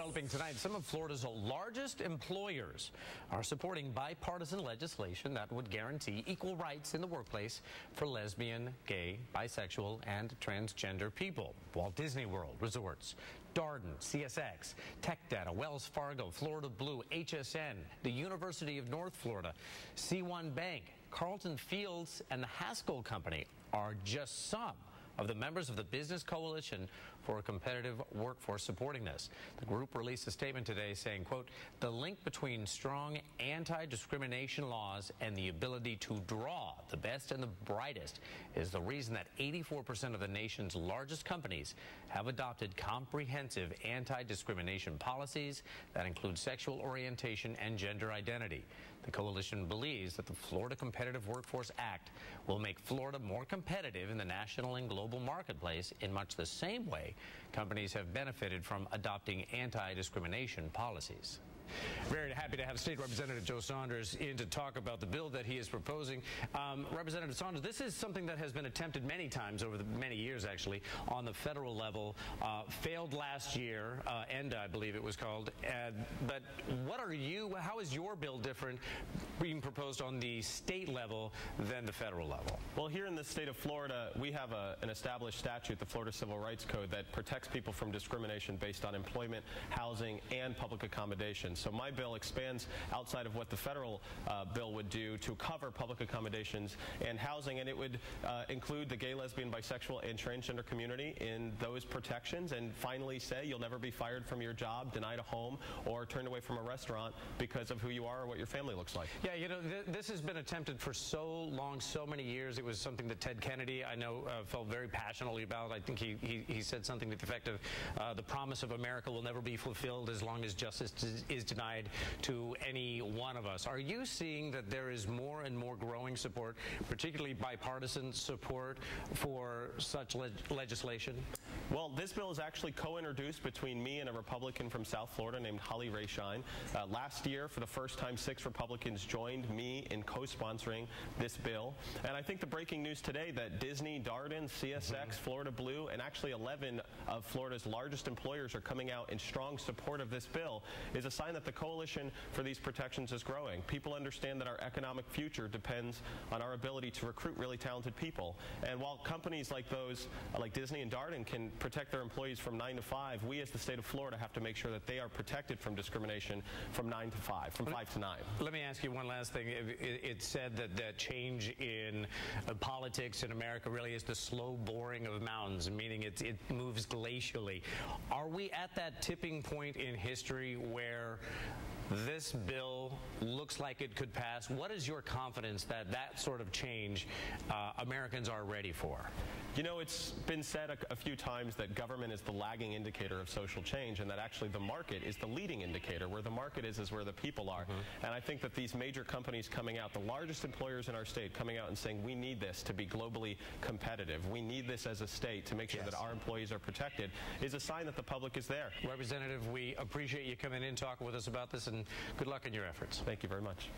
Developing tonight, some of Florida's largest employers are supporting bipartisan legislation that would guarantee equal rights in the workplace for lesbian, gay, bisexual, and transgender people. Walt Disney World Resorts, Darden, CSX, Tech Data, Wells Fargo, Florida Blue, HSN, the University of North Florida, C1 Bank, Carlton Fields, and the Haskell Company are just some of the members of the Business Coalition for a Competitive Workforce supporting this. The group released a statement today saying, quote, "The link between strong anti-discrimination laws and the ability to draw the best and the brightest is the reason that 84% of the nation's largest companies have adopted comprehensive anti-discrimination policies that include sexual orientation and gender identity. The coalition believes that the Florida Competitive Workforce Act will make Florida more competitive in the national and global marketplace in much the same way companies have benefited from adopting anti-discrimination policies." Very happy to have State Representative Joe Saunders in to talk about the bill that he is proposing. Representative Saunders, this is something that has been attempted many times over the many years, actually, on the federal level. Failed last year, ENDA, I believe it was called. But how is your bill different being proposed on the state level than the federal level? Well, here in the state of Florida, we have an established statute, the Florida Civil Rights Code, that protects people from discrimination based on employment, housing, and public accommodation. So my bill expands outside of what the federal bill would do to cover public accommodations and housing, and it would include the gay, lesbian, bisexual, and transgender community in those protections, and finally say you'll never be fired from your job, denied a home, or turned away from a restaurant because of who you are or what your family looks like. Yeah, you know, this has been attempted for so long, so many years. It was something that Ted Kennedy, I know, felt very passionately about. I think he said something to the effect of the promise of America will never be fulfilled as long as justice is denied to any one of us. Are you seeing that there is more and more growing support, particularly bipartisan support, for such legislation? Well, this bill is actually co-introduced between me and a Republican from South Florida named Holly Rayshine. Last year, for the first time, 6 Republicans joined me in co-sponsoring this bill. And I think the breaking news today that Disney, Darden, CSX, Florida Blue, and actually 11 of Florida's largest employers are coming out in strong support of this bill is a sign that the coalition for these protections is growing. People understand that our economic future depends on our ability to recruit really talented people. And while companies like those, like Disney and Darden, can protect their employees from 9 to 5, we as the state of Florida have to make sure that they are protected from discrimination from 9 to 5, from 5 to 9. Let me ask you one last thing. It said that change in politics in America really is the slow boring of mountains, meaning it moves glacially. Are we at that tipping point in history where this bill looks like it could pass? What is your confidence that that sort of change Americans are ready for? You know, it's been said a few times that government is the lagging indicator of social change, and that actually the market is the leading indicator. Where the market is where the people are. And I think that these major companies coming out, the largest employers in our state, coming out and saying we need this to be globally competitive, we need this as a state to make sure that our employees are protected, is a sign that the public is there. Representative, we appreciate you coming in, talking with us about this, and good luck in your efforts. Thank you very much.